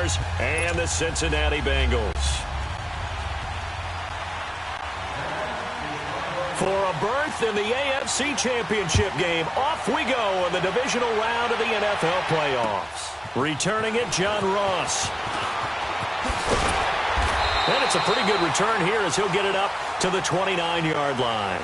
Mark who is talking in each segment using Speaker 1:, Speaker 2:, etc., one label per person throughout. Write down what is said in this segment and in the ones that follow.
Speaker 1: Jaguars and the Cincinnati Bengals. For a berth in the AFC Championship game, off we go in the divisional round of the NFL playoffs. Returning it, John Ross. And it's a pretty good return here as he'll get it up to the 29-yard line.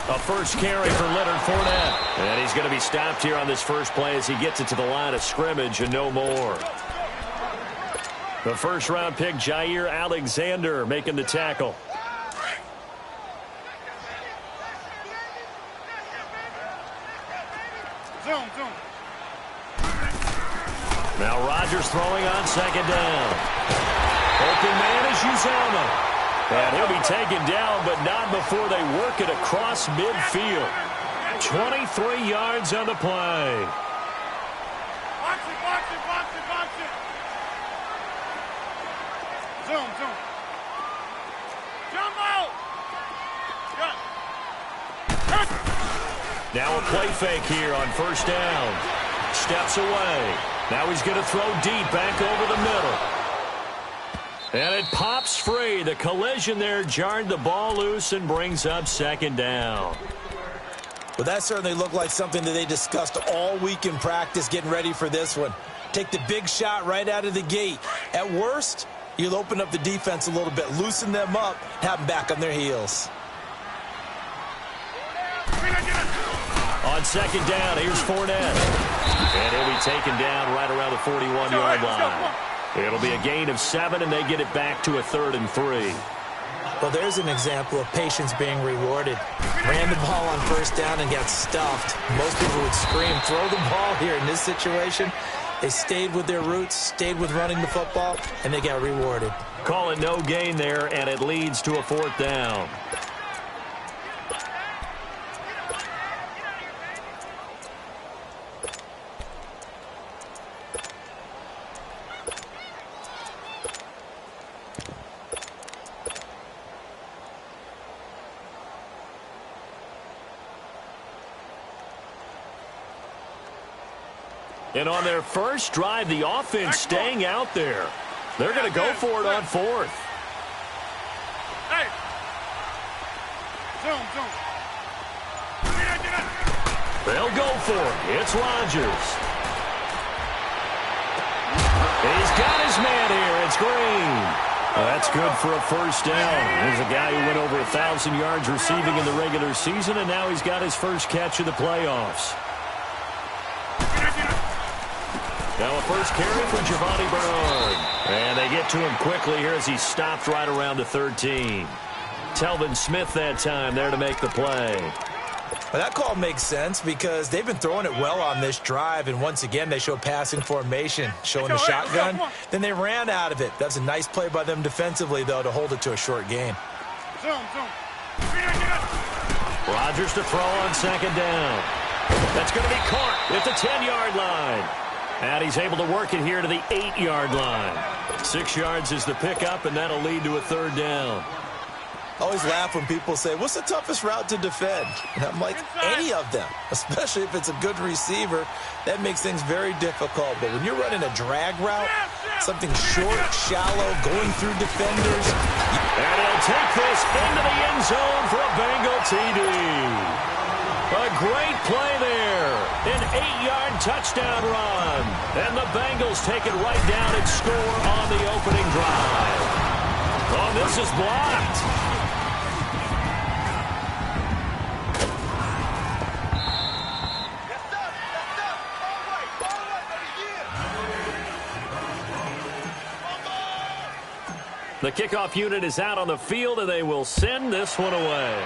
Speaker 1: A first carry for Leonard Fournette. And he's going to be stopped here on this first play as he gets it to the line of scrimmage and no more. The first-round pick, Jair Alexander, making the tackle. Now Rodgers throwing on second down. Open man is Uzomah. And he'll be taken down, but not before they work it across midfield. 23 yards on the play.
Speaker 2: Box it. Zoom. Jump out.
Speaker 1: Now a play fake here on first down. Steps away. Now he's going to throw deep back over the middle. And it pops free. The collision there jarred the ball loose and brings up second down.
Speaker 3: Well, that certainly looked like something that they discussed all week in practice getting ready for this one. Take the big shot right out of the gate. At worst, you'll open up the defense a little bit, loosen them up, have them back on their heels.
Speaker 1: On second down, here's Fournette. And he'll be taken down right around the 41-yard line. It'll be a gain of 7, and they get it back to a 3rd and 3.
Speaker 3: Well, there's an example of patience being rewarded. Ran the ball on first down and got stuffed. Most people would scream, throw the ball here in this situation. They stayed with their roots, stayed with running the football, and they got rewarded.
Speaker 1: Call it no gain there, and it leads to a 4th down. And on their first drive, the offense staying out there. They're going to go for it on 4th.
Speaker 2: Hey. Zoom.
Speaker 1: They'll go for it. It's Rodgers. He's got his man here. It's Green. That's good for a first down. There's a guy who went over 1,000 yards receiving in the regular season, and now he's got his first catch of the playoffs. Now a first carry for Giovanni Bernard. And they get to him quickly here as he stopped right around the 13. Telvin Smith that time there to make the play.
Speaker 3: Well, that call makes sense because they've been throwing it well on this drive, and once again they show passing formation, showing the shotgun. Then they ran out of it. That's a nice play by them defensively, though, to hold it to a short gain.
Speaker 1: Rodgers to throw on second down. That's going to be caught at the 10-yard line. And he's able to work it here to the 8-yard line. 6 yards is the pickup, and that'll lead to a 3rd down.
Speaker 3: I always laugh when people say, what's the toughest route to defend? And I'm like, any of them, especially if it's a good receiver. That makes things very difficult. But when you're running a drag route, something short, shallow, going through defenders.
Speaker 1: And he'll take this into the end zone for a Bengal TD. A great play there. An 8-yard touchdown run. And the Bengals take it right down and score on the opening drive. Oh, this is blocked. The kickoff unit is out on the field, and they will send this one away.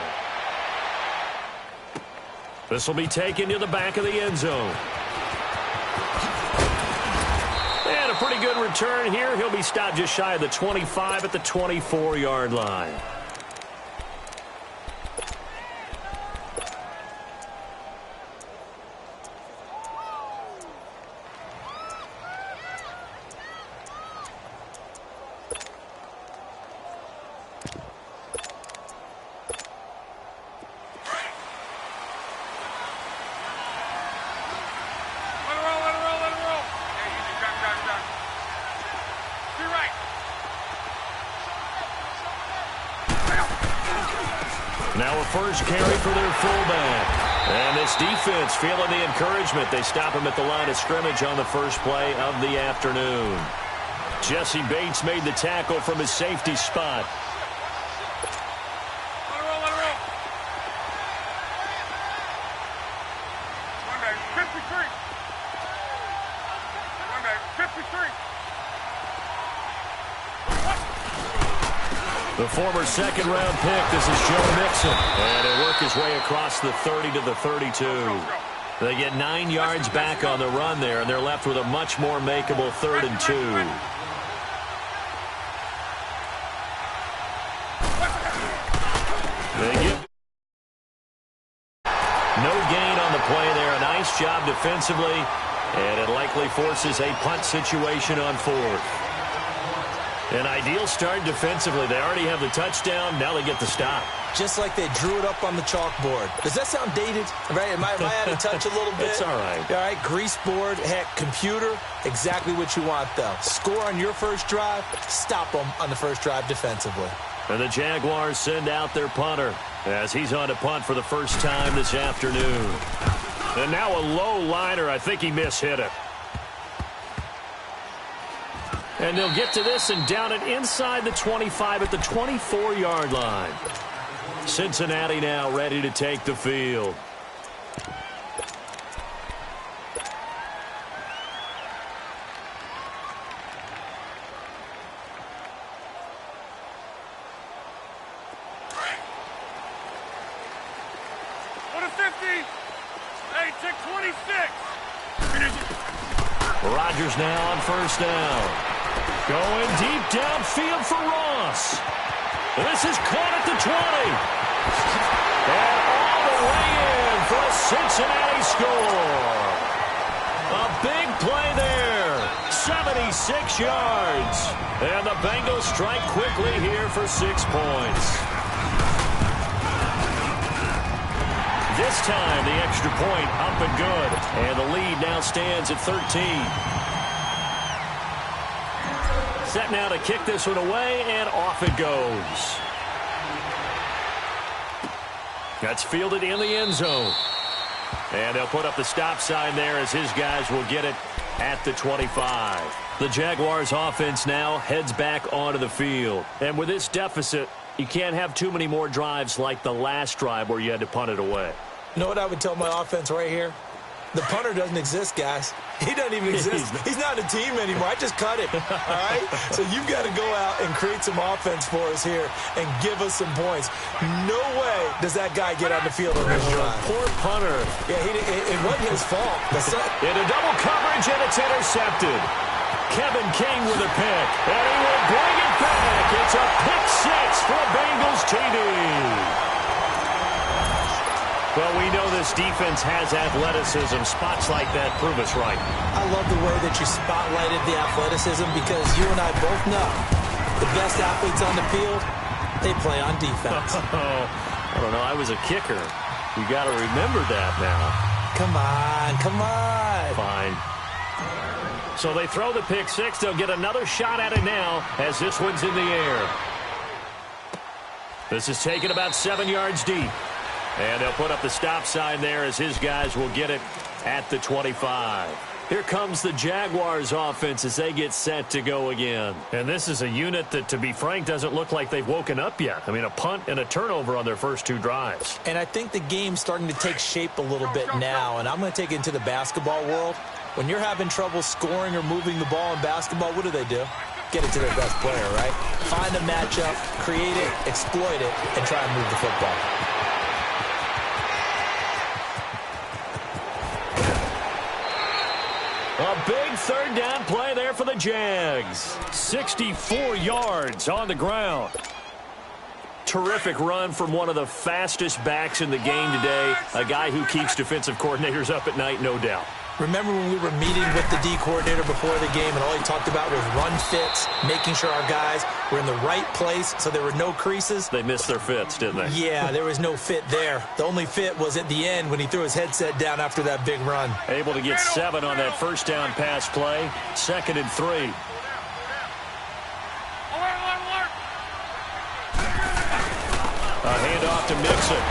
Speaker 1: This will be taken to the back of the end zone. And a pretty good return here. He'll be stopped just shy of the 25 at the 24-yard line.
Speaker 2: Now
Speaker 1: a first carry for their fullback. And this defense feeling the encouragement. They stop him at the line of scrimmage on the first play of the afternoon. Jesse Bates made the tackle from his safety spot.
Speaker 2: Let it roll, let it roll. One day, 53. One day, 53.
Speaker 1: The former second-round pick, this is Joe Mixon. And he'll work his way across the 30 to the 32. They get 9 yards back on the run there, and they're left with a much more makeable 3rd and 2. They give no gain on the play there. A nice job defensively, and it likely forces a punt situation on 4th. An ideal start defensively. They already have the touchdown. Now they get the stop.
Speaker 3: Just like they drew it up on the chalkboard. Does that sound dated? Right? Am I out of touch a little bit?
Speaker 1: It's all right.
Speaker 3: All right, grease board, heck, computer, exactly what you want, though. Score on your first drive, stop them on the first drive defensively.
Speaker 1: And the Jaguars send out their punter as he's on to punt for the first time this afternoon. And now a low liner. I think he mishit it. And they'll get to this and down it inside the 25 at the 24-yard line. Cincinnati now ready to take the field.
Speaker 2: What a 50. Hey, take 26.
Speaker 1: Rodgers now on first down. Going deep downfield for Ross. This is caught at the 20. And all the way in for a Cincinnati score. A big play there. 76 yards. And the Bengals strike quickly here for 6 points. This time, the extra point up and good. And the lead now stands at 13. Set now to kick this one away, and off it goes. That's fielded in the end zone. And they'll put up the stop sign there as his guys will get it at the 25. The Jaguars offense now heads back onto the field. And with this deficit, you can't have too many more drives like the last drive where you had to punt it away.
Speaker 3: You know what I would tell my offense right here? The punter doesn't exist, guys. He doesn't even exist. He's not a team anymore. I just cut him, all right? So you've got to go out and create some offense for us here and give us some points. No way does that guy get on the field on this drive.
Speaker 1: Poor punter.
Speaker 3: Yeah, it wasn't his fault.
Speaker 1: Into double coverage, and it's intercepted. Kevin King with a pick, and he will bring it back. It's a pick six for a Bengals TD. Well, we know this defense has athleticism. Spots like that prove us right.
Speaker 3: I love the way that you spotlighted the athleticism because you and I both know the best athletes on the field, they play on defense.
Speaker 1: I don't know. I was a kicker. You got to remember that now.
Speaker 3: Come on, come on.
Speaker 1: Fine. So they throw the pick six. They'll get another shot at it now as this one's in the air. This is taken about 7 yards deep. And they'll put up the stop sign there as his guys will get it at the 25. Here comes the Jaguars offense as they get set to go again. And this is a unit that, to be frank, doesn't look like they've woken up yet. I mean, a punt and a turnover on their first 2 drives.
Speaker 3: And I think the game's starting to take shape a little bit now. And I'm going to take it into the basketball world. When you're having trouble scoring or moving the ball in basketball, what do? Get it to their best player, right? Find a matchup, create it, exploit it, and try and move the football.
Speaker 1: big third down play there for the Jags. 64 yards on the ground. Terrific run from one of the fastest backs in the game today. A guy who keeps defensive coordinators up at night, no doubt.
Speaker 3: Remember when we were meeting with the D coordinator before the game and all he talked about was run fits, making sure our guys were in the right place so there were no creases?
Speaker 1: They missed their fits, didn't they?
Speaker 3: Yeah, there was no fit there. The only fit was at the end when he threw his headset down after that big run.
Speaker 1: Able to get 7 on that first down pass play. 2nd and 3. A handoff to Mixon.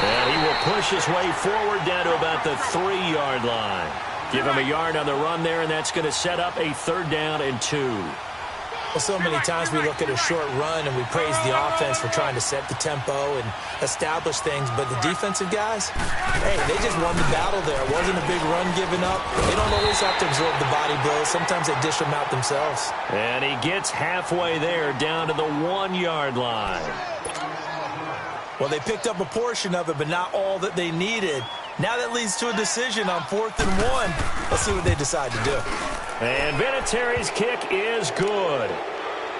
Speaker 1: And he will push his way forward down to about the 3-yard line. Give him a yard on the run there, and that's going to set up a 3rd down and 2.
Speaker 3: Well, so many times we look at a short run and we praise the offense for trying to set the tempo and establish things, but the defensive guys, hey, they just won the battle there. It wasn't a big run given up. They don't always have to absorb the body blows. Sometimes they dish them out themselves.
Speaker 1: And he gets halfway there down to the 1-yard line.
Speaker 3: Well, they picked up a portion of it, but not all that they needed. Now that leads to a decision on 4th and 1. Let's see what they decide to do.
Speaker 1: And Vinatieri's kick is good.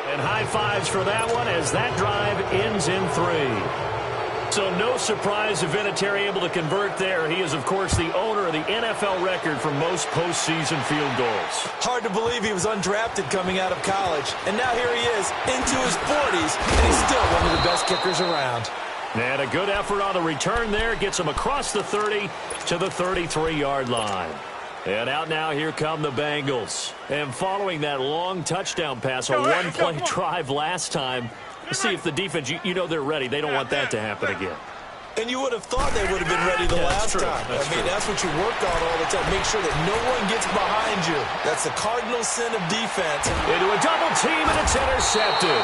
Speaker 1: And high fives for that one as that drive ends in 3. So no surprise if Vinatieri able to convert there. He is, of course, the owner of the NFL record for most postseason field goals.
Speaker 3: Hard to believe he was undrafted coming out of college. And now here he is into his 40s, and he's still one of the best kickers around.
Speaker 1: And a good effort on the return there. Gets him across the 30 to the 33-yard line. And out now, here come the Bengals. And following that long touchdown pass, a one-play drive last time, let's see if the defense, you know they're ready. They don't want that to happen again.
Speaker 3: And you would have thought they would have been ready the last time. That's what you work on all the time. Make sure that no one gets behind you. That's the cardinal sin of defense.
Speaker 1: Into a double team, and it's intercepted.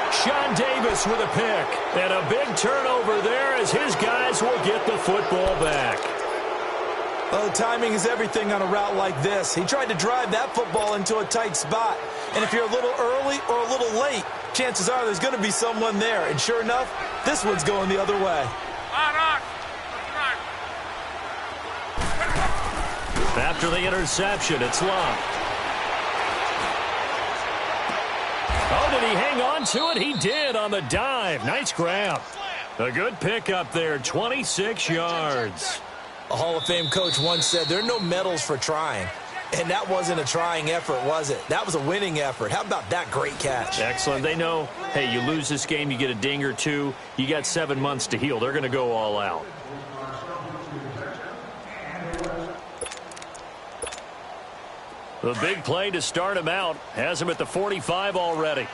Speaker 1: Sean Davis with a pick. And a big turnover there as his guys will get the football back.
Speaker 3: Well, timing is everything on a route like this. He tried to drive that football into a tight spot. And if you're a little early or a little late, chances are there's going to be someone there. And sure enough, this one's going the other way.
Speaker 1: After the interception, it's Love. Oh, did he hang on to it? He did on the dive. Nice grab. A good pickup there, 26 yards.
Speaker 3: A Hall of Fame coach once said there are no medals for trying. And that wasn't a trying effort, was it? That was a winning effort. How about that great catch?
Speaker 1: Excellent. They know, hey, you lose this game, you get a ding or two. You got 7 months to heal. They're going to go all out. The big play to start him out. Has him at the 45 already.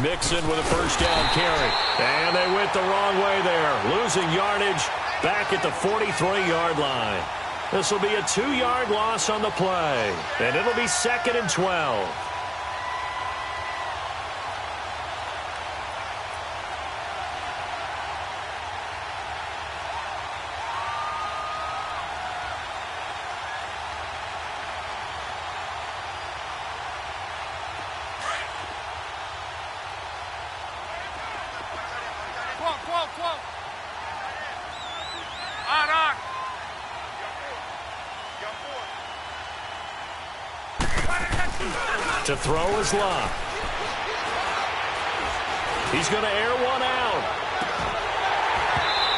Speaker 1: Mixon with a first down carry. And they went the wrong way there. Losing yardage back at the 43-yard line. This will be a 2-yard loss on the play. And it'll be 2nd and 12. To throw is Love. He's going to air one out.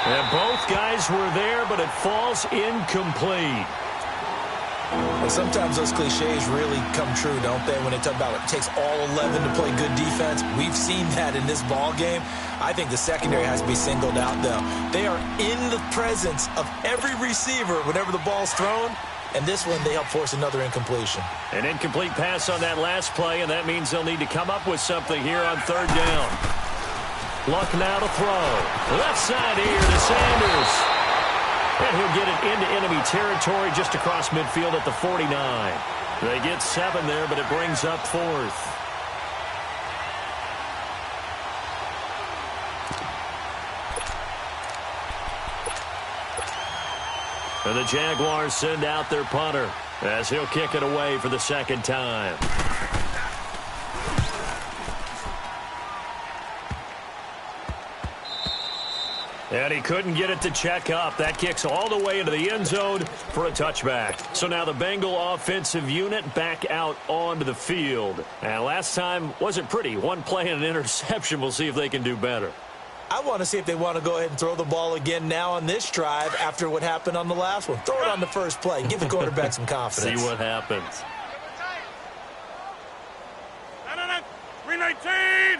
Speaker 1: And both guys were there, but it falls incomplete.
Speaker 3: Well, sometimes those cliches really come true, don't they? When they talk about it takes all 11 to play good defense. We've seen that in this ball game. I think the secondary has to be singled out, though. They are in the presence of every receiver whenever the ball's thrown. And this one, they help force another incompletion.
Speaker 1: An incomplete pass on that last play, and that means they'll need to come up with something here on 3rd down. Luck now to throw. Left side here to Sanders. And he'll get it into enemy territory just across midfield at the 49. They get 7 there, but it brings up 4th. And the Jaguars send out their punter as he'll kick it away for the 2nd time. And he couldn't get it to check up. That kicks all the way into the end zone for a touchback. So now the Bengal offensive unit back out onto the field. And last time wasn't pretty. One play and an interception. We'll see if they can do better.
Speaker 3: I want to see if they want to go ahead and throw the ball again now on this drive after what happened on the last one. Throw it on the first play. Give the quarterback some confidence.
Speaker 1: See what happens.
Speaker 2: 319.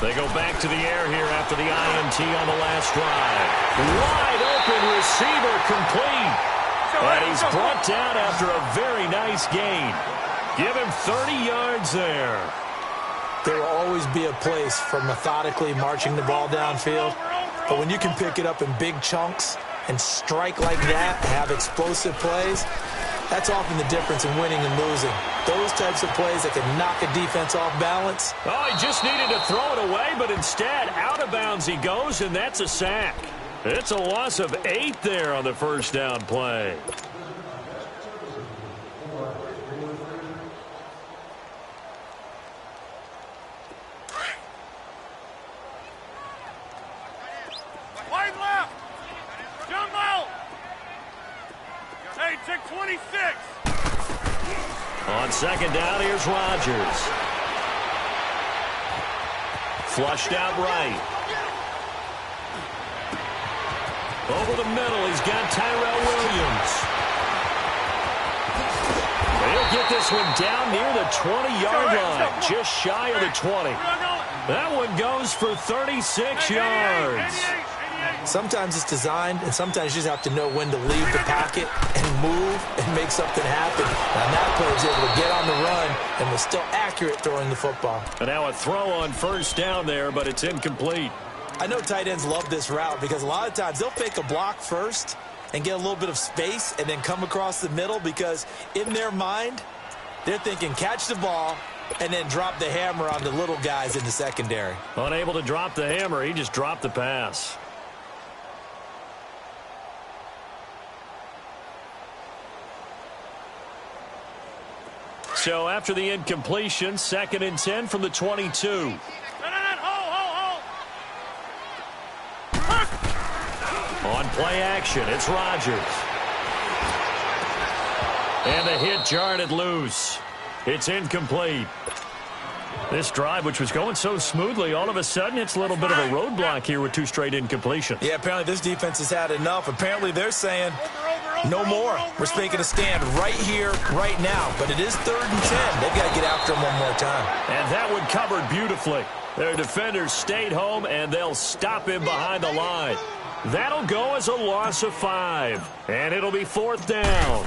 Speaker 1: They go back to the air here after the INT on the last drive. Wide open receiver complete. And he's brought down after a very nice gain. Give him 30 yards there.
Speaker 3: There will always be a place for methodically marching the ball downfield. But when you can pick it up in big chunks and strike like that, have explosive plays, that's often the difference in winning and losing. Those types of plays that can knock a defense off balance.
Speaker 1: Oh, he just needed to throw it away, but instead, out of bounds he goes, and that's a sack. It's a loss of 8 there on the first down play.
Speaker 2: Wide left. Jumbo. Hey, check 26.
Speaker 1: On second down, here's Rodgers. Flushed out right. Over the middle, he's got Tyrell Williams. He'll get this one down near the 20-yard line, just shy of the 20. That one goes for 36 yards.
Speaker 3: Sometimes it's designed, and sometimes you just have to know when to leave the pocket and move and make something happen. And that player is able to get on the run and was still accurate throwing the football.
Speaker 1: And now a throw on first down there, but it's incomplete.
Speaker 3: I know tight ends love this route because a lot of times they'll fake a block first and get a little bit of space and then come across the middle because in their mind, they're thinking catch the ball and then drop the hammer on the little guys in the secondary.
Speaker 1: Unable to drop the hammer, he just dropped the pass. So after the incompletion, 2nd and 10 from the 22. On play action, it's Rodgers. And the hit jarred it loose. It's incomplete. This drive, which was going so smoothly, all of a sudden it's a little bit of a roadblock here with 2 straight incompletions.
Speaker 3: Yeah, apparently this defense has had enough. Apparently they're saying no more. We're making a stand right here, right now. But it is 3rd and 10. They've got to get after him one more time.
Speaker 1: And that one covered beautifully. Their defenders stayed home, and they'll stop him behind the line. That'll go as a loss of 5. And it'll be 4th down.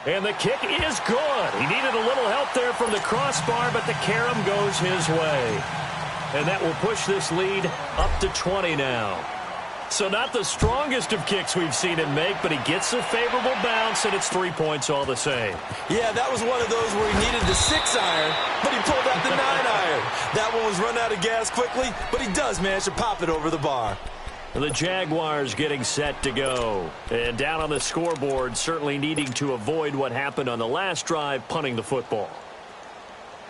Speaker 1: And the kick is good. He needed a little help there from the crossbar, but the carom goes his way. And that will push this lead up to 20 now. So not the strongest of kicks we've seen him make, but he gets a favorable bounce, and it's 3 points all the same.
Speaker 3: Yeah, that was one of those where he needed the 6-iron, but he pulled out the 9-iron. That one was run out of gas quickly, but he does manage to pop it over the bar.
Speaker 1: The Jaguars getting set to go. And down on the scoreboard, certainly needing to avoid what happened on the last drive, punting the football.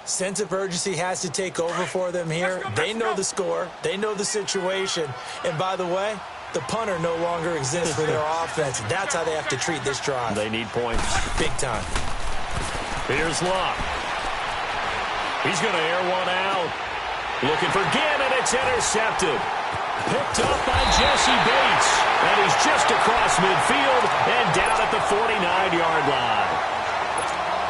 Speaker 3: Sense of urgency has to take over for them here. They know the score. They know the situation. And by the way, the punter no longer exists for their offense. That's how they have to treat this drive.
Speaker 1: They need points.
Speaker 3: Big time.
Speaker 1: Here's Locke. He's going to air one out. Looking for Ginn, and it's intercepted. Picked up by Jesse Bates. And he's just across midfield and down at the 49-yard line.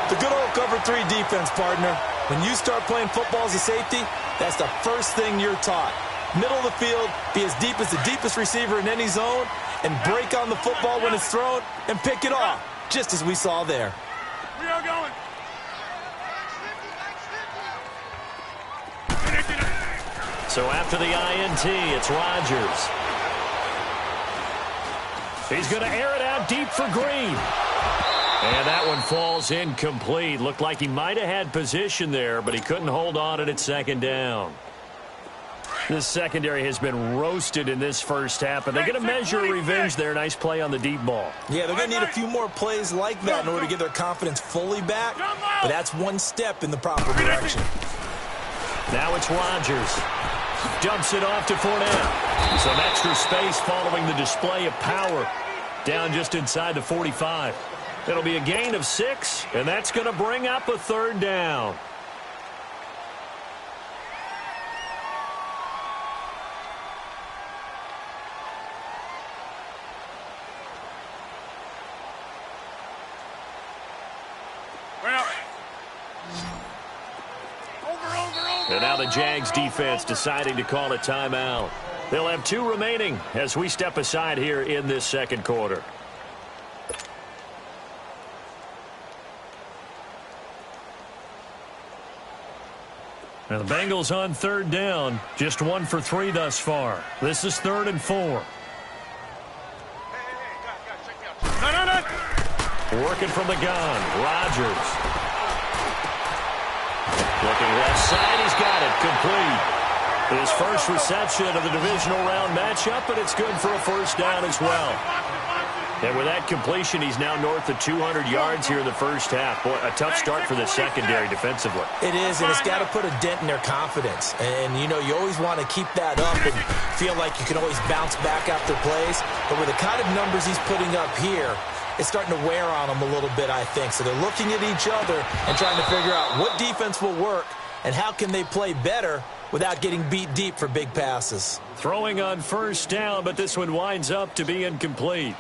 Speaker 3: The good old cover 3 defense, partner. When you start playing football as a safety, that's the first thing you're taught. Middle of the field, be as deep as the deepest receiver in any zone, and break on the football when it's thrown and pick it off, just as we saw there.
Speaker 2: We are going.
Speaker 1: So after the INT, it's Rodgers. He's going to air it out deep for Green. And that one falls incomplete. Looked like he might have had position there, but he couldn't hold on to it at 2nd down. This secondary has been roasted in this first half, and they're going to measure revenge there. Nice play on the deep ball.
Speaker 3: Yeah, they're going to need a few more plays like that in order to get their confidence fully back, but that's one step in the proper direction.
Speaker 1: Now it's Rodgers. Dumps it off to Fournette. Some extra space following the display of power. Down just inside the 45. It'll be a gain of 6, and that's going to bring up a third down. And now the Jags defense deciding to call a timeout. They'll have 2 remaining as we step aside here in this second quarter. Now the Bengals on third down, just 1 for 3 thus far. This is 3rd and 4. Working from the gun, Rodgers. Looking left side, he's got it, complete. His first reception of the divisional round matchup, but it's good for a first down as well. And with that completion, he's now north of 200 yards here in the first half. Boy, a tough start for the secondary defensively.
Speaker 3: It is, and it's got to put a dent in their confidence. And, you know, you always want to keep that up and feel like you can always bounce back after plays. But with the kind of numbers he's putting up here, it's starting to wear on them a little bit, I think. So they're looking at each other and trying to figure out what defense will work and how can they play better without getting beat deep for big passes.
Speaker 1: Throwing on first down, but this one winds up to be incomplete.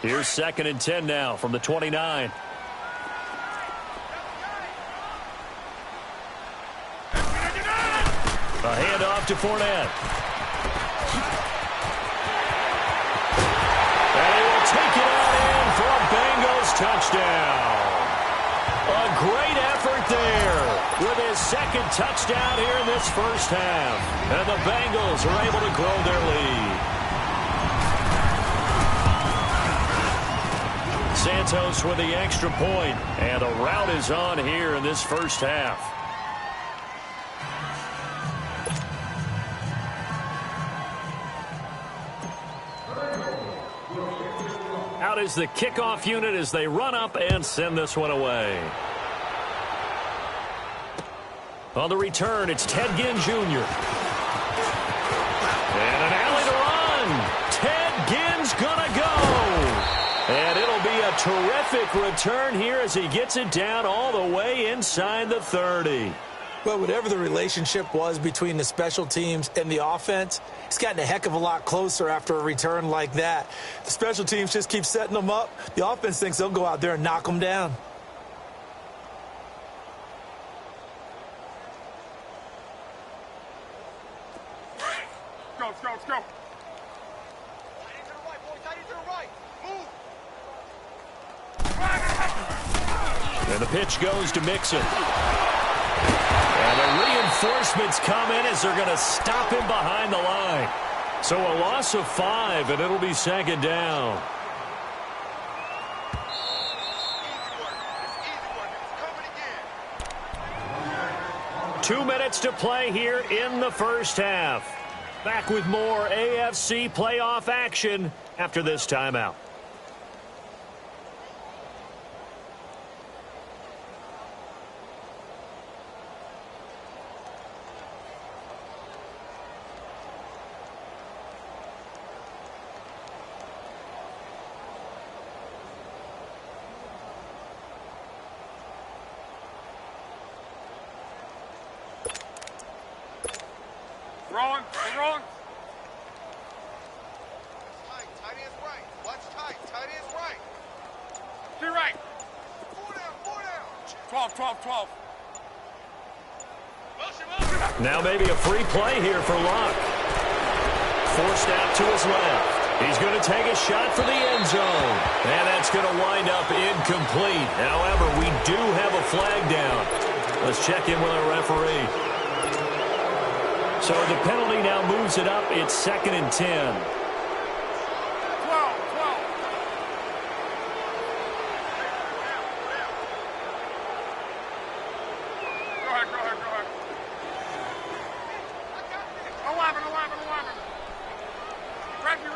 Speaker 1: Here's 2nd and 10 now from the 29. A handoff to Fournette. And he will take it out in for a Bengals touchdown. A great effort there with his 2nd touchdown here in this first half. And the Bengals are able to grow their lead. Santos with the extra point, and a rout is on here in this first half. Out is the kickoff unit as they run up and send this one away. On the return, it's Ted Ginn Jr. And an alley to run. Ted Ginn's gonna go. And it'll be a terrific return here as he gets it down all the way inside the 30.
Speaker 3: Well, whatever the relationship was between the special teams and the offense, it's gotten a heck of a lot closer after a return like that. The special teams just keep setting them up. The offense thinks they'll go out there and knock them down.
Speaker 2: Let's go.
Speaker 1: And the pitch goes to Mixon. And the reinforcements come in as they're going to stop him behind the line. So a loss of 5, and it'll be 2nd down. Two minutes to play here in the first half. Back with more AFC playoff action after this timeout.
Speaker 2: Wrong.
Speaker 4: Tight is right. Watch tight. Tight is right.
Speaker 2: To right.
Speaker 4: 4 down.
Speaker 2: 12.
Speaker 1: Now maybe a free play here for Luck. Forced out to his left. He's going to take a shot for the end zone. And that's going to wind up incomplete. However, we do have a flag down. Let's check in with our referee. So the penalty now moves it up. It's 2nd and 10.
Speaker 2: 12. Go ahead. 11. Reggie.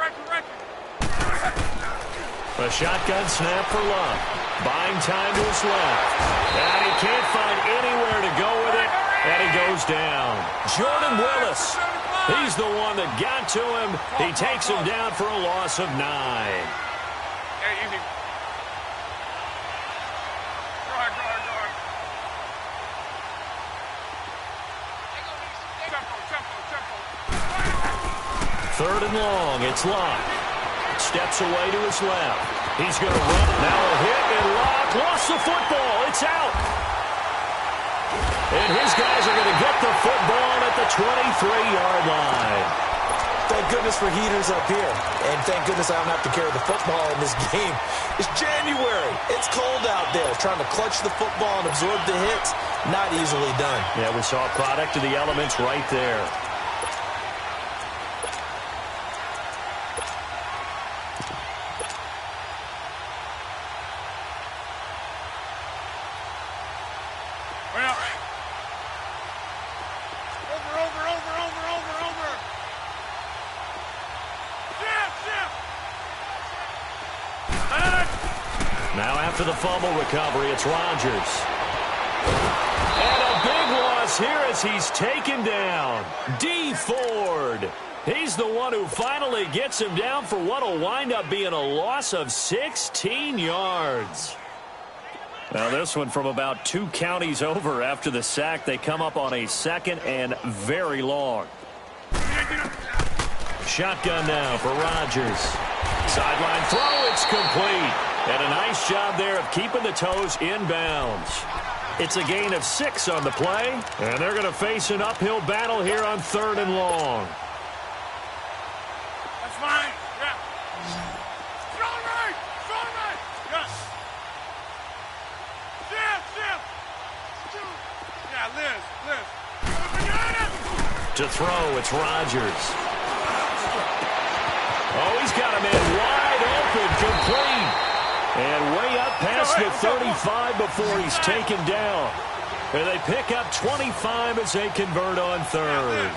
Speaker 1: A shotgun snap for Luck. Buying time to his left. And he can't find anywhere to go with it. And he goes down. Jordan Willis. He's the one that got to him. He takes him down for a loss of 9.
Speaker 2: Hey, easy. Guard. Tempo.
Speaker 1: Third and long. It's Locke. Steps away to his left. He's going to run. Now a hit and Locke lost the football. It's out. And his guys are going to get the football at the 23-yard line.
Speaker 3: Thank goodness for heaters up here. And thank goodness I don't have to carry the football in this game. It's January. It's cold out there. Trying to clutch the football and absorb the hits, not easily done.
Speaker 1: Yeah, we saw a product of the elements right there.
Speaker 2: Over.
Speaker 1: Now after the fumble recovery, it's Rodgers. And a big loss here as he's taken down. D. Ford. He's the one who finally gets him down for what will wind up being a loss of 16 yards. Now this one from about 2 counties over after the sack. They come up on a 2nd and very long. Shotgun now for Rodgers. Sideline throw, it's complete. And a nice job there of keeping the toes inbounds. It's a gain of 6 on the play, and they're going to face an uphill battle here on 3rd and long.
Speaker 2: That's fine. Yeah. Strong right. Yeah. Yeah, Liz.
Speaker 1: To throw, it's Rodgers. Oh, he's got a man wide open, complete. And way up past the 35 before he's taken down. And they pick up 25 as they convert on 3rd.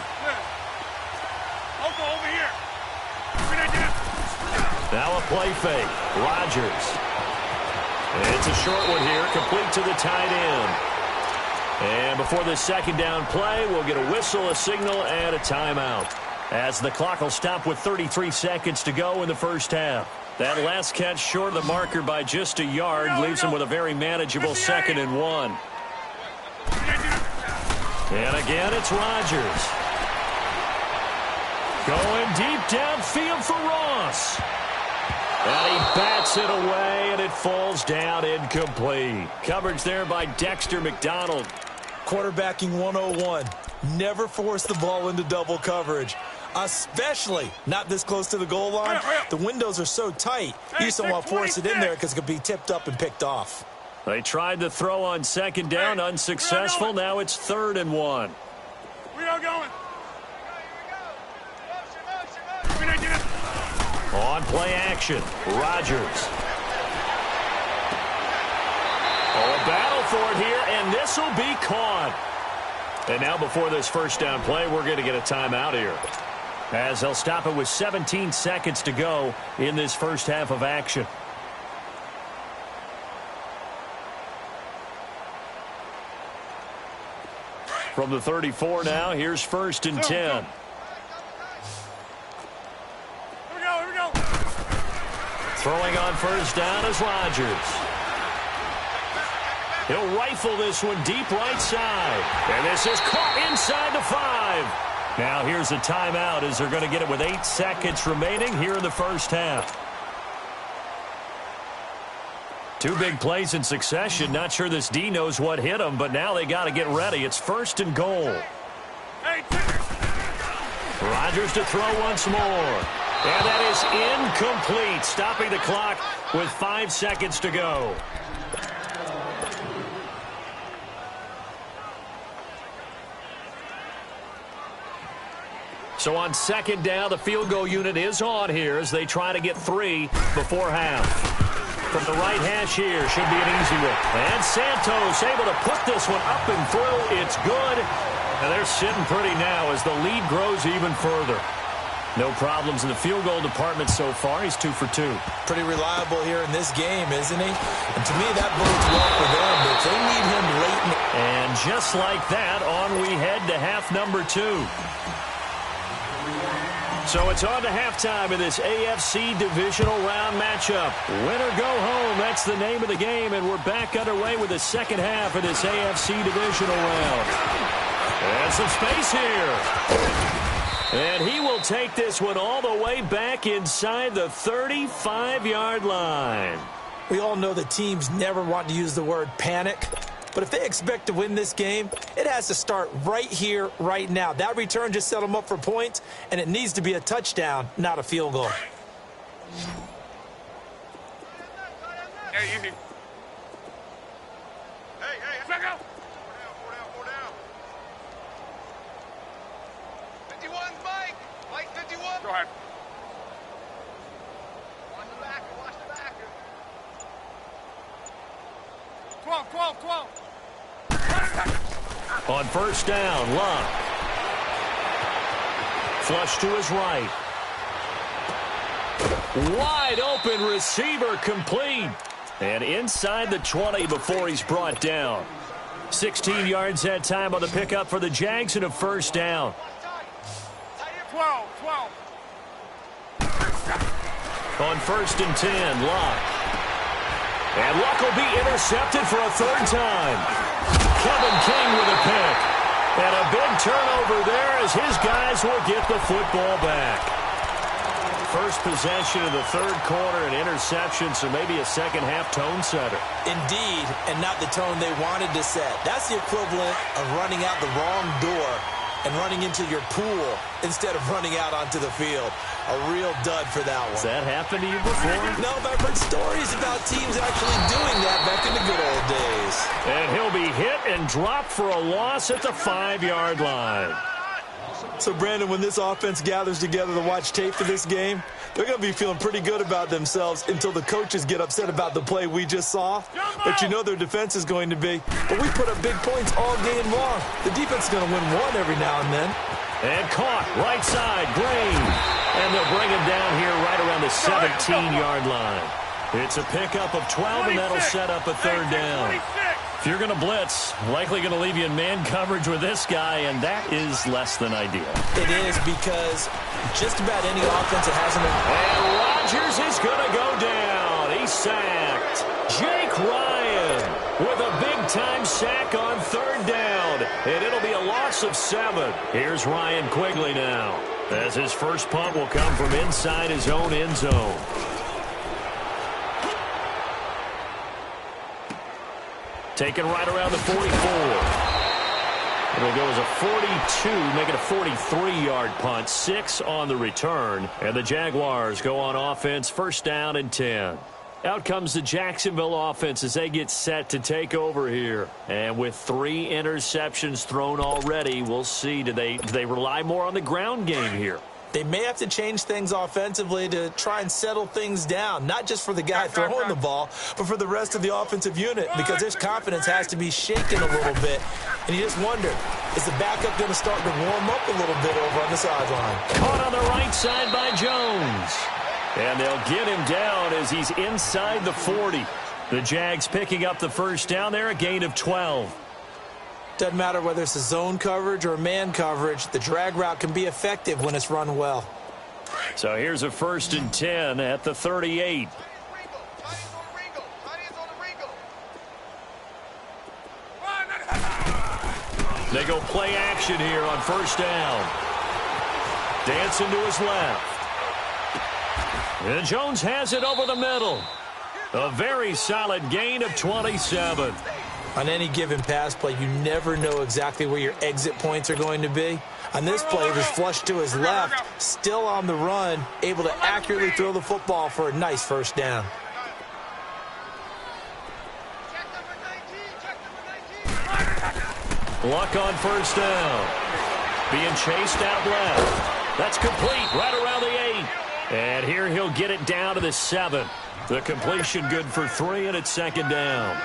Speaker 2: Over here.
Speaker 1: Now a play fake. Rodgers. And it's a short one here, complete to the tight end. And before the 2nd down play, we'll get a whistle, a signal, and a timeout. As the clock will stop with 33 seconds to go in the first half. That last catch short of the marker by just a yard leaves him with a very manageable 2nd and 1. And again, it's Rodgers. Going deep downfield for Ross. And he bats it away, and it falls down incomplete. Coverage there by Dexter McDonald.
Speaker 3: Quarterbacking 101. Never force the ball into double coverage, especially not this close to the goal line. The windows are so tight, you just don't want to force it in there because it could be tipped up and picked off.
Speaker 1: They tried the throw on 2nd down, unsuccessful. Now it's 3rd and 1.
Speaker 2: We are going.
Speaker 1: On play action, Rodgers. Oh, a battle for it here, and this will be caught. And now before this first down play, we're going to get a timeout here, as they'll stop it with 17 seconds to go in this first half of action. From the 34 now, here's 1st and 10.
Speaker 2: Here we go.
Speaker 1: Throwing on 1st down is Rodgers. He'll rifle this one deep right side. And this is caught inside the 5. Now here's a timeout as they're going to get it with 8 seconds remaining here in the first half. 2 big plays in succession. Not sure this D knows what hit him, but now they got to get ready. It's 1st and goal. Rodgers to throw once more. And that is incomplete, stopping the clock with 5 seconds to go. So on 2nd down, the field goal unit is on here as they try to get 3 before half. From the right hash here, should be an easy one. And Santos able to put this one up and through. It's good. And they're sitting pretty now as the lead grows even further. No problems in the field goal department so far. He's 2 for 2.
Speaker 3: Pretty reliable here in this game, isn't he? And to me, that bodes well for them, but they need him late in the...
Speaker 1: And just like that, on we head to half number 2. So it's on to halftime in this AFC divisional round matchup. Win or go home, that's the name of the game, and we're back underway with the second half of this AFC divisional round. And some space here. And he will take this one all the way back inside the 35-yard line.
Speaker 3: We all know the teams never want to use the word panic, but if they expect to win this game, it has to start right here, right now. That return just set them up for points, and it needs to be a touchdown, not a field goal.
Speaker 2: Hey, you. Hey, check out. Four down. 51's Mike. Mike 51. Go ahead. Watch the back. 12.
Speaker 1: On first down, Luck. Flush to his right. Wide open receiver complete. And inside the 20 before he's brought down. 16 yards that time on the pickup for the Jags and a first down.
Speaker 2: 12.
Speaker 1: On first and 10, Luck. And Luck will be intercepted for a third time. Kevin King with a pick. And a big turnover there as his guys will get the football back. First possession of the third quarter, an interception, so maybe a second-half tone setter.
Speaker 3: Indeed, and not the tone they wanted to set. That's the equivalent of running out the wrong door and running into your pool instead of running out onto the field. A real dud for that one.
Speaker 1: Has that happened to you before?
Speaker 3: No, but I've heard stories about teams actually doing that back in the good old days.
Speaker 1: And he'll be hit and dropped for a loss at the 5-yard line.
Speaker 3: So, Brandon, when this offense gathers together to watch tape for this game, they're going to be feeling pretty good about themselves until the coaches get upset about the play we just saw. But you know their defense is going to be. But we put up big points all game long. The defense is going to win one every now and then.
Speaker 1: And caught, right side, Green. And they'll bring him down here right around the 17-yard line. It's a pickup of 12, and that'll set up a third down. If you're going to blitz, likely going to leave you in man coverage with this guy, and that is less than ideal.
Speaker 3: It is, because just about any offense that hasn't been...
Speaker 1: And Rodgers is going to go down. He's sacked. Jake Ryan with a big-time sack on third down, and it'll be a loss of 7. Here's Ryan Quigley now, as his first punt will come from inside his own end zone. Taken right around the 44. It'll go as a 42, make it a 43-yard punt. 6 on the return. And the Jaguars go on offense, first down and 10. Out comes the Jacksonville offense as they get set to take over here. And with 3 interceptions thrown already, we'll see. Do they rely more on the ground game here?
Speaker 3: They may have to change things offensively to try and settle things down, not just for the guy throwing the ball, but for the rest of the offensive unit, because his confidence has to be shaken a little bit. And you just wonder, is the backup going to start to warm up a little bit over on the sideline?
Speaker 1: Caught on the right side by Jones. And they'll get him down as he's inside the 40. The Jags picking up the first down there, a gain of 12.
Speaker 3: Doesn't matter whether it's a zone coverage or a man coverage, the drag route can be effective when it's run well.
Speaker 1: So here's a first and 10 at the 38. They go play action here on first down. Dancing to his left. And Jones has it over the middle. A very solid gain of 27.
Speaker 3: On any given pass play, you never know exactly where your exit points are going to be. On this play, it was flushed to his left, still on the run, able to accurately throw the football for a nice first down.
Speaker 1: Luck on first down. Being chased out left. That's complete right around the 8. And here he'll get it down to the 7. The completion good for 3, and it's second down.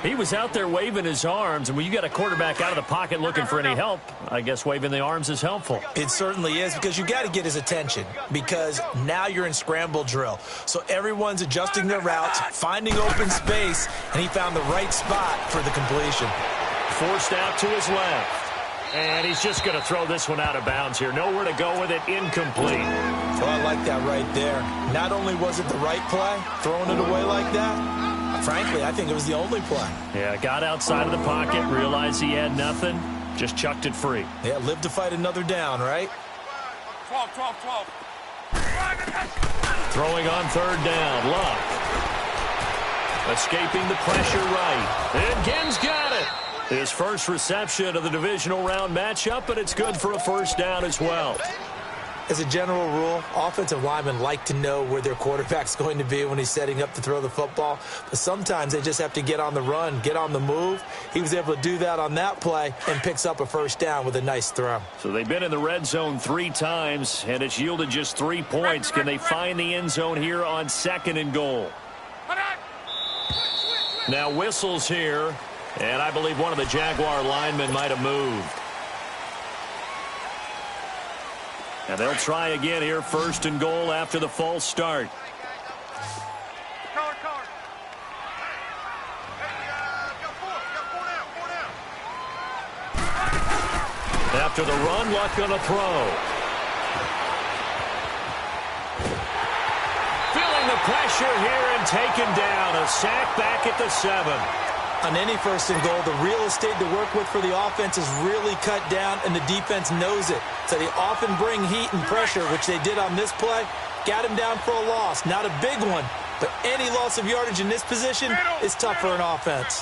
Speaker 1: He was out there waving his arms, and when you got a quarterback out of the pocket looking for any help, I guess waving the arms is helpful.
Speaker 3: It certainly is, because you got to get his attention, because now you're in scramble drill. So everyone's adjusting their routes, finding open space, and he found the right spot for the completion.
Speaker 1: Forced out to his left. And he's just going to throw this one out of bounds here. Nowhere to go with it, incomplete.
Speaker 3: Well, I like that right there. Not only was it the right play, throwing it away like that, frankly, I think it was the only play.
Speaker 1: Yeah, got outside of the pocket, realized he had nothing, just chucked it free.
Speaker 3: Yeah, live to fight another down, right?
Speaker 2: 12, 12, 12.
Speaker 1: Throwing on third down, Luck. Escaping the pressure right. And Ginn's got it. His first reception of the divisional round matchup, but it's good for a first down as well.
Speaker 3: As a general rule, offensive linemen like to know where their quarterback's going to be when he's setting up to throw the football. But sometimes they just have to get on the run, get on the move. He was able to do that on that play and picks up a first down with a nice throw.
Speaker 1: So they've been in the red zone 3 times, and it's yielded just 3 points. Can they find the end zone here on 2nd and goal? Now whistles here, and I believe one of the Jaguar linemen might have moved. And they'll try again here, 1st and goal after the false start.
Speaker 2: Cover, cover.
Speaker 1: After the run, Luck on a throw. Feeling the pressure here and taken down. A sack back at the 7.
Speaker 3: On any 1st and goal, the real estate to work with for the offense is really cut down, and the defense knows it. So they often bring heat and pressure, which they did on this play. Got him down for a loss. Not a big one, but any loss of yardage in this position is tough for an offense.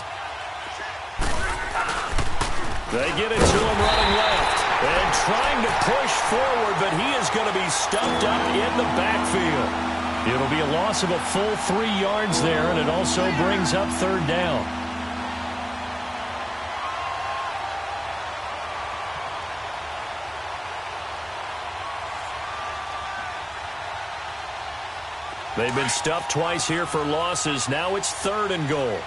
Speaker 1: They get it to him running left. And trying to push forward, but he is going to be stumped up in the backfield. It'll be a loss of a full 3 yards there, and it also brings up 3rd down. They've been stuffed twice here for losses. Now it's 3rd and goal.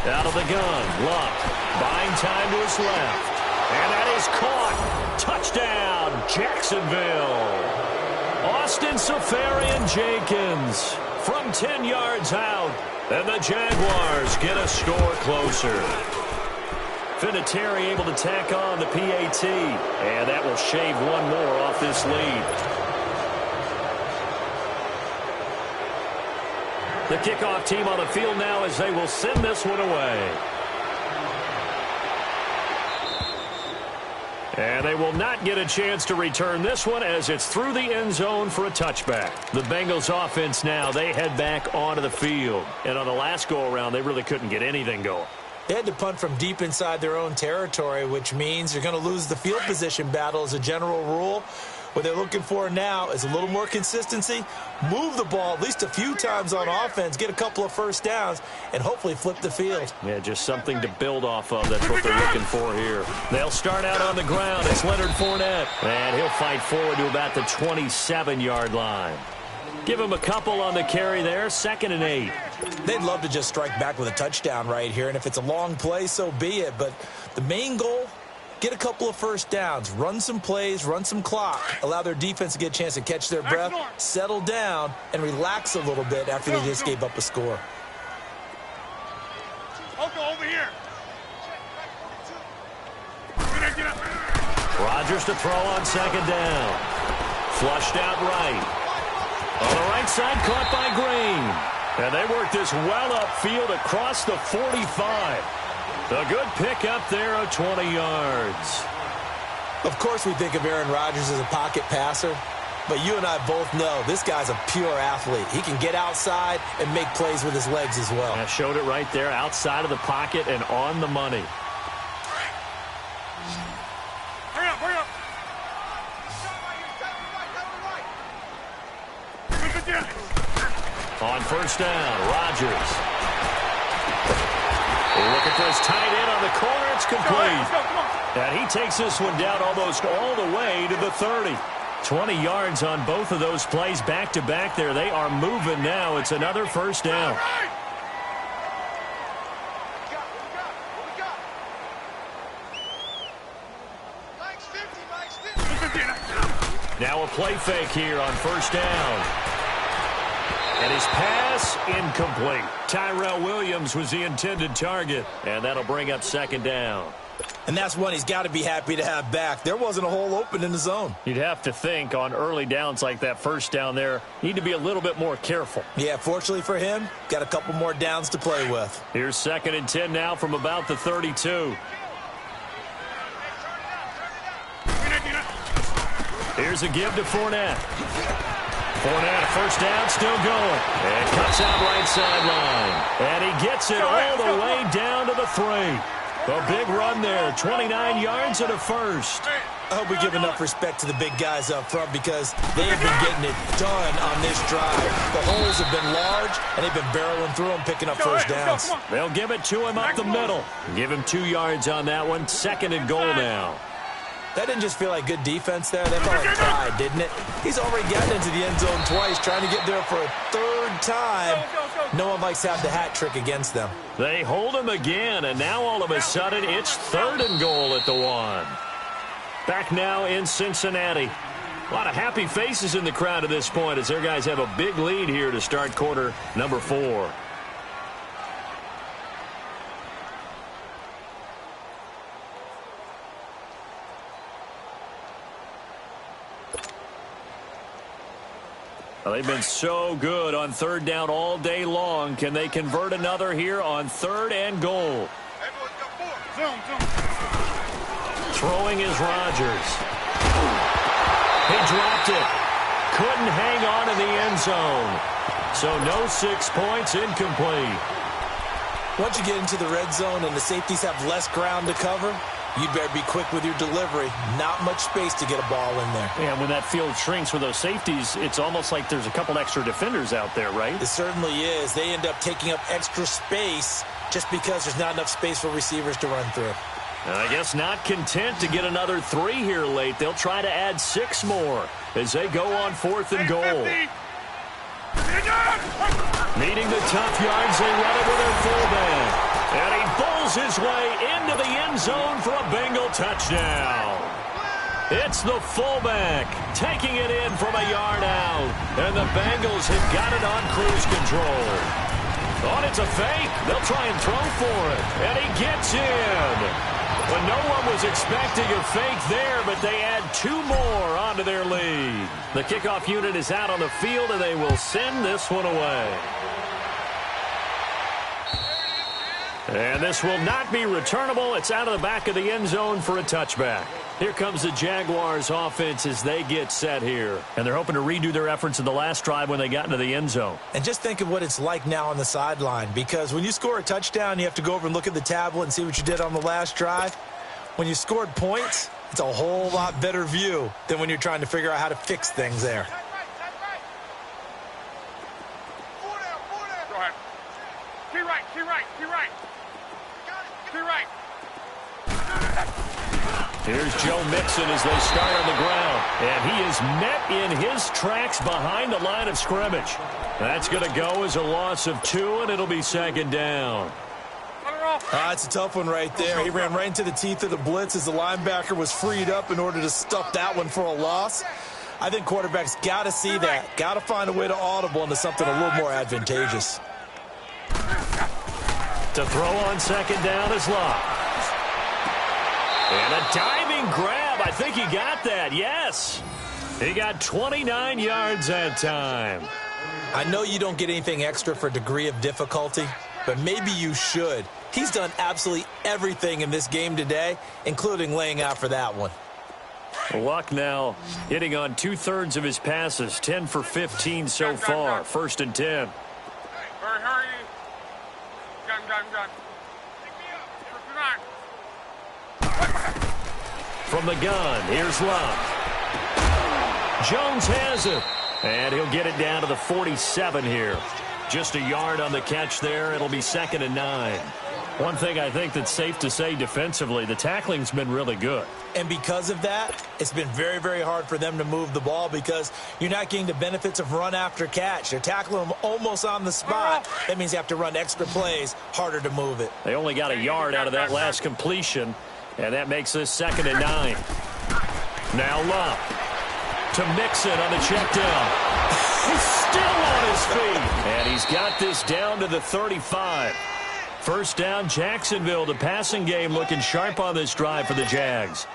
Speaker 1: Out of the gun, Luck. Buying time to his left. And that is caught. Touchdown, Jacksonville. Austin Safarian-Jenkins from 10 yards out. And the Jaguars get a score closer. Vinatieri able to tack on the PAT. And that will shave one more off this lead. The kickoff team on the field now as they will send this one away. And they will not get a chance to return this one as it's through the end zone for a touchback. The Bengals offense now, they head back onto the field. And on the last go-around, they really couldn't get anything going.
Speaker 3: They had to punt from deep inside their own territory, which means you're going to lose the field position battle as a general rule. What they're looking for now is a little more consistency, move the ball at least a few times on offense, get a couple of first downs, and hopefully flip the field.
Speaker 1: Yeah, just something to build off of. That's what they're looking for here. They'll start out on the ground. It's Leonard Fournette, and he'll fight forward to about the 27-yard line. Give him a couple on the carry there, 2nd and 8.
Speaker 3: They'd love to just strike back with a touchdown right here, and if it's a long play, so be it. But the main goal, get a couple of first downs, run some plays, run some clock, allow their defense to get a chance to catch their breath, settle down, and relax a little bit after they just gave up a score.
Speaker 2: Oko, over here. Get up.
Speaker 1: Rodgers to throw on 2nd down. Flushed out right. On the right side, caught by Green. And they work this well upfield across the 45. A good pick up there of 20 yards.
Speaker 3: Of course we think of Aaron Rodgers as a pocket passer, but you and I both know this guy's a pure athlete. He can get outside and make plays with his legs as well.
Speaker 1: I showed it right there, outside of the pocket and on the money.
Speaker 2: Hurry up, hurry up.
Speaker 1: On 1st down, Rodgers. Looking for his tight end on the corner. It's complete.
Speaker 2: Let's go, come on.
Speaker 1: And he takes this one down almost all the way to the 30. 20 yards on both of those plays back-to-back there. They are moving now. It's another first down. Now a play fake here on first down. And his pass incomplete. Tyrell Williams was the intended target. And that'll bring up second down.
Speaker 3: And that's one he's got to be happy to have back. There wasn't a hole open in the zone.
Speaker 1: You'd have to think on early downs like that first down there, need to be a little bit more careful.
Speaker 3: Yeah, fortunately for him, got a couple more downs to play with.
Speaker 1: Here's 2nd and 10 now from about the 32. Here's a give to Fournette. Fournette, first down, still going. And cuts out right sideline. And he gets it all the way down to the 3. A big run there, 29 yards and a first.
Speaker 3: I hope we give enough respect to the big guys up front because they have been getting it done on this drive. The holes have been large, and they've been barreling through them, picking up first downs.
Speaker 1: They'll give it to him up the middle. Give him 2 yards on that one. 2nd and goal now.
Speaker 3: That didn't just feel like good defense there. That felt like pride, didn't it? He's already gotten into the end zone twice, trying to get there for a 3rd time. No one likes to have the hat trick against them.
Speaker 1: They hold him again, and now all of a sudden it's 3rd and goal at the 1. Back now in Cincinnati. A lot of happy faces in the crowd at this point as their guys have a big lead here to start quarter number 4. Well, they've been so good on 3rd down all day long. Can they convert another here on 3rd and goal? Throwing is Rodgers. He dropped it. Couldn't hang on in the end zone. So no 6 points, incomplete.
Speaker 3: Once you get into the red zone and the safeties have less ground to cover, you'd better be quick with your delivery. Not much space to get a ball in there.
Speaker 1: Yeah, when that field shrinks with those safeties, it's almost like there's a couple extra defenders out there, right?
Speaker 3: It certainly is. They end up taking up extra space just because there's not enough space for receivers to run through.
Speaker 1: I guess not content to get another 3 here late. They'll try to add 6 more as they go on 4th and goal. Needing the tough yards, they run it with their fullback. And he bowls his way into the end zone for a Bengal touchdown. It's the fullback taking it in from a yard out. And the Bengals have got it on cruise control. Oh, it's a fake. They'll try and throw for it. And he gets in. Well, no one was expecting a fake there, but they add 2 more onto their lead. The kickoff unit is out on the field, and they will send this one away. And this will not be returnable. It's out of the back of the end zone for a touchback. Here comes the Jaguars offense as they get set here. And they're hoping to redo their efforts in the last drive when they got into the end zone.
Speaker 3: And just think of what it's like now on the sideline, because when you score a touchdown, you have to go over and look at the tablet and see what you did on the last drive. When you scored points, it's a whole lot better view than when you're trying to figure out how to fix things there.
Speaker 1: Here's Joe Mixon as they start on the ground. And he is met in his tracks behind the line of scrimmage. That's going to go as a loss of 2, and it'll be 2nd down.
Speaker 3: It's a tough one right there. He ran right into the teeth of the blitz as the linebacker was freed up in order to stuff that one for a loss. I think quarterbacks got to see that. Got to find a way to audible into something a little more advantageous.
Speaker 1: To throw on 2nd down is Locke. And a diving grab. I think he got that. Yes. He got 29 yards that time.
Speaker 3: I know you don't get anything extra for degree of difficulty, but maybe you should. He's done absolutely everything in this game today, including laying out for that one.
Speaker 1: Luck now hitting on 2/3 of his passes, 10 for 15 so far. 1st and 10.
Speaker 2: Hurry. Gun.
Speaker 1: From the gun, here's Luck. Jones has it. And he'll get it down to the 47 here. Just a yard on the catch there. It'll be 2nd and 9. One thing I think that's safe to say defensively, the tackling's been really good.
Speaker 3: And because of that, it's been very, very hard for them to move the ball because you're not getting the benefits of run after catch. They're tackling them almost on the spot. That means you have to run extra plays, harder to move it.
Speaker 1: They only got a yard out of that last completion, and that makes this 2nd and 9. Now Luck to Mixon on the check down. He's still on his feet. And he's got this down to the 35. First down, Jacksonville. The passing game looking sharp on this drive for the Jags.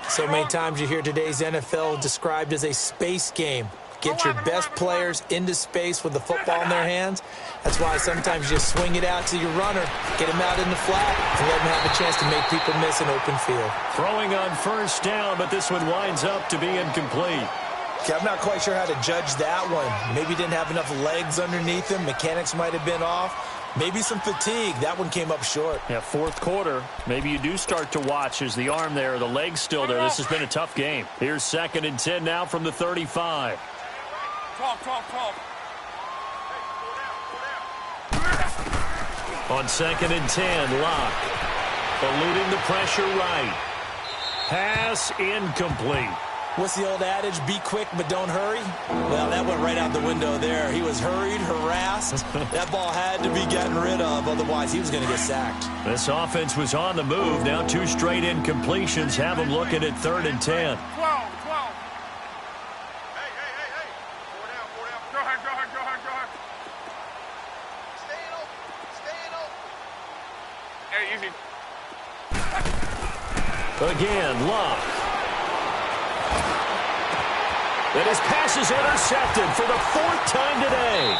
Speaker 3: So many times you hear today's NFL described as a space game. Get your best players into space with the football in their hands. That's why sometimes you just swing it out to your runner, get him out in the flat, and let him have a chance to make people miss an open field.
Speaker 1: Throwing on first down, but this one winds up to be incomplete.
Speaker 3: Okay, I'm not quite sure how to judge that one. Maybe didn't have enough legs underneath him. Mechanics might have been off. Maybe some fatigue. That one came up short.
Speaker 1: Yeah, fourth quarter. Maybe you do start to watch as the arm there, the leg's still there. This has been a tough game. Here's 2nd and 10 now from the 35.
Speaker 2: Talk.
Speaker 1: On 2nd and 10, Lock. Eluding the pressure right. Pass incomplete.
Speaker 3: What's the old adage? Be quick, but don't hurry? Well, that went right out the window there. He was hurried, harassed. That ball had to be gotten rid of, otherwise he was going to get sacked.
Speaker 1: This offense was on the move. Now 2 straight incompletions have them looking at 3rd and 10.
Speaker 2: 12. Hey. 4 down. Go ahead. Staying open. Hey, easy.
Speaker 1: Again, Luck. And his pass is intercepted for the 4th time today.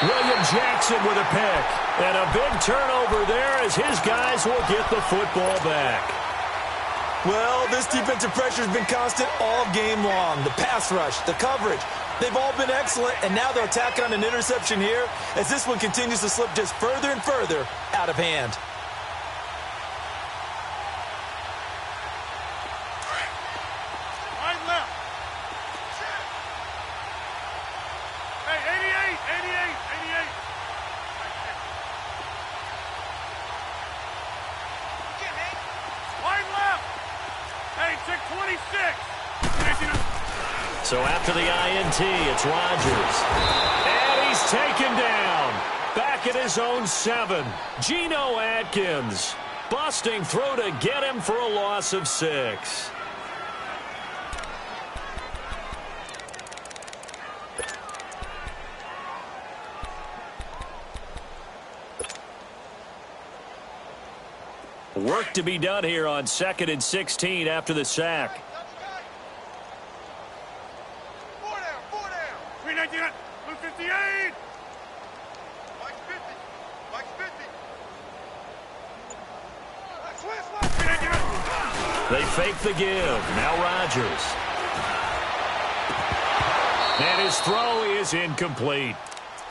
Speaker 1: William Jackson with a pick. And a big turnover there as his guys will get the football back.
Speaker 3: Well, this defensive pressure has been constant all game long. The pass rush, the coverage, they've all been excellent, and now they'll tack on an interception here as this one continues to slip just further and further out of hand.
Speaker 2: Right left. Hey, 88. Wide left. Hey, check 26.
Speaker 1: So after the INT, it's Rodgers. And he's taken down. Back at his own 7. Geno Atkins. Busting through to get him for a loss of 6. Work to be done here on 2nd and 16 after the sack.
Speaker 2: 4 down. 319, 258. Mike's 50.
Speaker 1: They fake the give. Now Rodgers. And his throw is incomplete.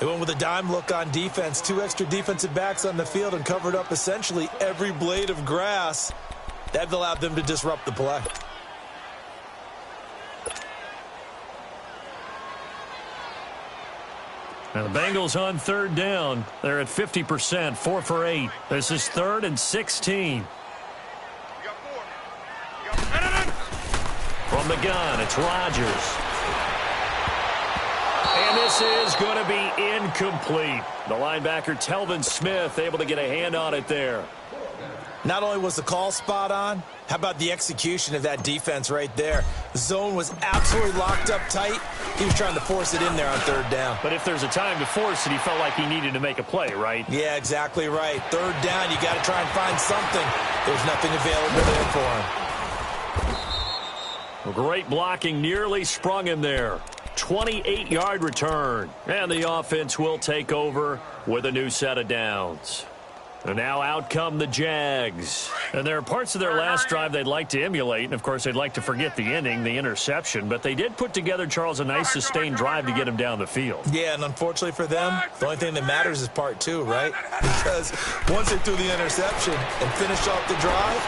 Speaker 3: They went with a dime look on defense. 2 extra defensive backs on the field and covered up essentially every blade of grass. That allowed them to disrupt the play.
Speaker 1: Now the Bengals on 3rd down. They're at 50%, 4 for 8. This is 3rd and 16. From the gun, it's Rodgers. And this is going to be incomplete. The linebacker, Telvin Smith, able to get a hand on it there.
Speaker 3: Not only was the call spot on, how about the execution of that defense right there? The zone was absolutely locked up tight. He was trying to force it in there on 3rd down.
Speaker 1: But if there's a time to force it, he felt like he needed to make a play, right?
Speaker 3: Yeah, exactly right. 3rd down, you got to try and find something. There's nothing available there for him.
Speaker 1: Great blocking, nearly sprung him there. 28-yard return. And the offense will take over with a new set of downs. And now out come the Jags. And there are parts of their last drive they'd like to emulate. And, of course, they'd like to forget the inning, the interception. But they did put together, Charles, a nice sustained drive to get him down the field.
Speaker 3: Yeah, and unfortunately for them, the only thing that matters is part 2, right? Because once they threw the interception and finished off the drive,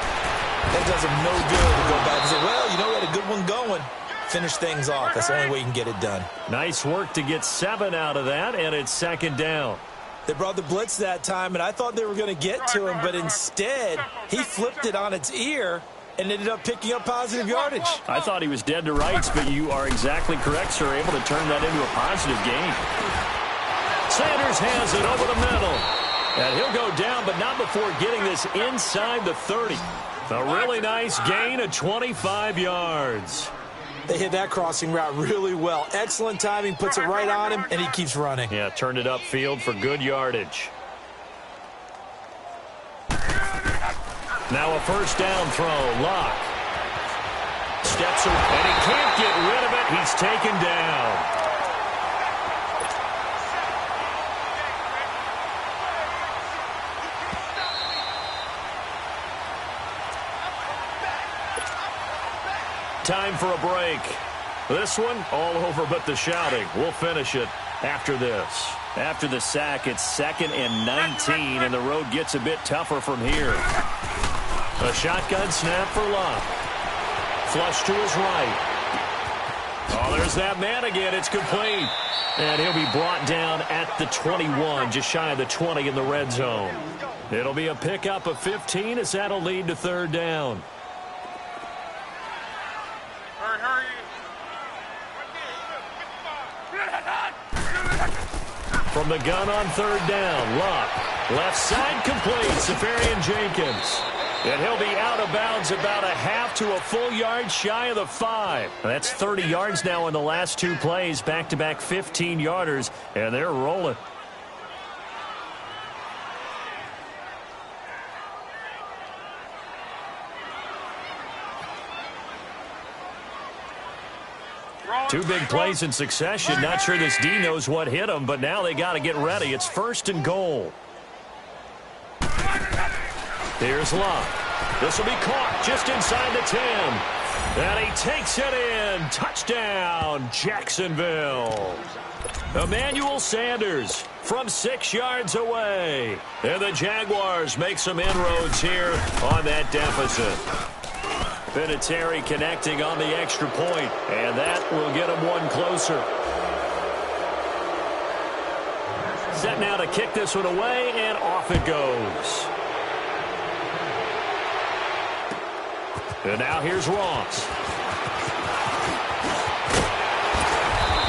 Speaker 3: that does them no good to go back and say, well, you know, we had a good one going. Finish things off. That's the only way you can get it done.
Speaker 1: Nice work to get 7 out of that, and it's 2nd down.
Speaker 3: They brought the blitz that time, and I thought they were going to get to him, but instead, he flipped it on its ear and ended up picking up positive yardage.
Speaker 1: I thought he was dead to rights, but you are exactly correct, sir. Able to turn that into a positive gain. Sanders has it over the middle. And he'll go down, but not before getting this inside the 30. A really nice gain of 25 yards.
Speaker 3: They hit that crossing route really well. Excellent timing, puts it right on him, and he keeps running.
Speaker 1: Yeah, turned it upfield for good yardage. Now a first down throw. Locke steps away, and he can't get rid of it. He's taken down. Time for a break. This one, all over but the shouting. We'll finish it after this. After the sack, it's 2nd and 19, and the road gets a bit tougher from here. A shotgun snap for Locke. Flush to his right. Oh, there's that man again. It's complete. And he'll be brought down at the 21, just shy of the 20 in the red zone. It'll be a pickup of 15 as that'll lead to third down. From the gun on third down, Locke. Left side complete, Safarian-Jenkins. And he'll be out of bounds about a half to a full yard shy of the 5. That's 30 yards now in the last 2 plays, back-to-back 15-yarders, and they're rolling. Two big plays in succession. Not sure this D knows what hit him, but now they got to get ready. It's 1st and goal. Here's Locke. This will be caught just inside the 10. And he takes it in. Touchdown, Jacksonville. Emmanuel Sanders from 6 yards away. And the Jaguars make some inroads here on that deficit. Vinatieri connecting on the extra point, and that will get him one closer. Set now to kick this one away, and off it goes. And now here's Ross.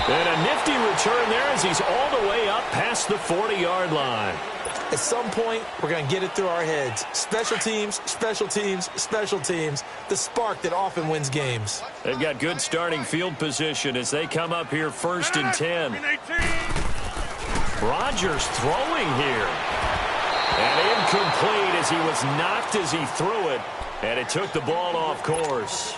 Speaker 1: And a nifty return there as he's all the way up past the 40-yard line.
Speaker 3: At some point, we're going to get it through our heads. Special teams, special teams, special teams. The spark that often wins games.
Speaker 1: They've got good starting field position as they come up here 1st and 10. Rodgers throwing here. And incomplete as he was knocked as he threw it. And it took the ball off course.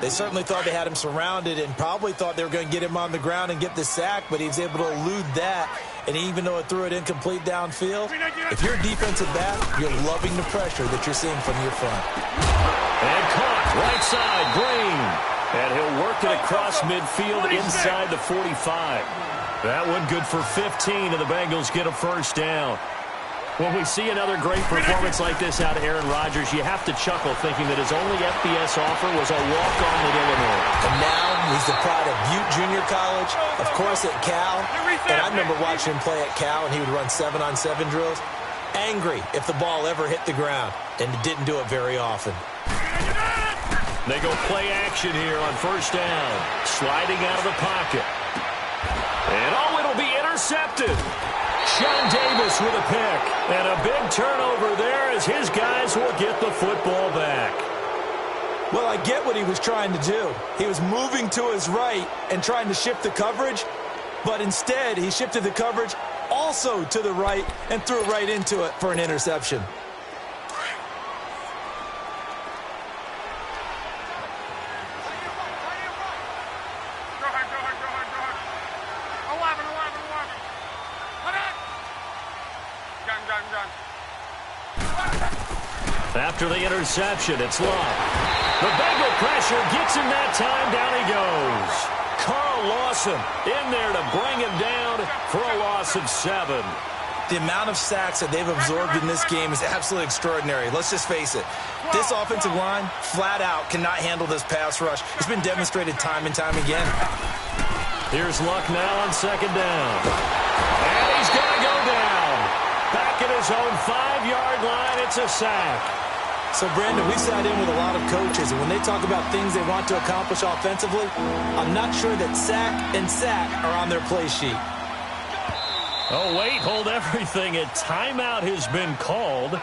Speaker 3: They certainly thought they had him surrounded and probably thought they were going to get him on the ground and get the sack, but he was able to elude that. And even though it threw it incomplete downfield, if you're a defensive back, you're loving the pressure that you're seeing from your front.
Speaker 1: And caught right side, Green. And he'll work it across midfield inside the 45. That one good for 15, and the Bengals get a first down. When we see another great performance like this out of Aaron Rodgers, you have to chuckle thinking that his only FBS offer was a walk-on at Illinois.
Speaker 3: And now he's the pride of Butte Junior College, of course at Cal. And I remember watching him play at Cal, and he would run 7-on-7 drills. Angry if the ball ever hit the ground, and it didn't do it very often.
Speaker 1: They go play action here on first down. Sliding out of the pocket. And oh, it'll be intercepted. Sean Davis with a pick. And a big turnover there as his guys will get the football back.
Speaker 3: Well, I get what he was trying to do. He was moving to his right and trying to shift the coverage, but instead he shifted the coverage also to the right and threw it right into it for an interception.
Speaker 1: After the interception, it's Locke. The Bengal pressure gets him that time. Down he goes. Carl Lawson in there to bring him down for a loss of 7.
Speaker 3: The amount of sacks that they've absorbed in this game is absolutely extraordinary. Let's just face it. This offensive line, flat out, cannot handle this pass rush. It's been demonstrated time and time again.
Speaker 1: Here's Luck now on second down. And he's going to go his own 5-yard line. It's a sack.
Speaker 3: So, Brandon, we sat in with a lot of coaches, and when they talk about things they want to accomplish offensively, I'm not sure that sack and sack are on their play sheet.
Speaker 1: Oh, wait, hold everything. A timeout has been called.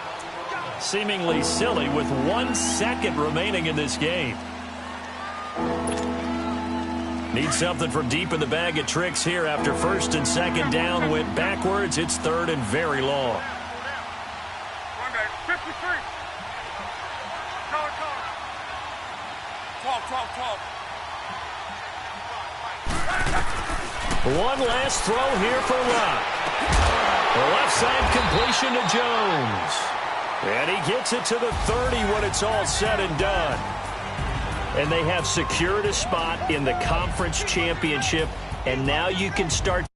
Speaker 1: Seemingly silly with 1 second remaining in this game. Need something from deep in the bag of tricks here after first and second down went backwards. It's third and very long.
Speaker 2: 53. Call. 12.
Speaker 1: One last throw here for Rock. The left side completion to Jones. And he gets it to the 30 when it's all said and done. And they have secured a spot in the conference championship. And now you can start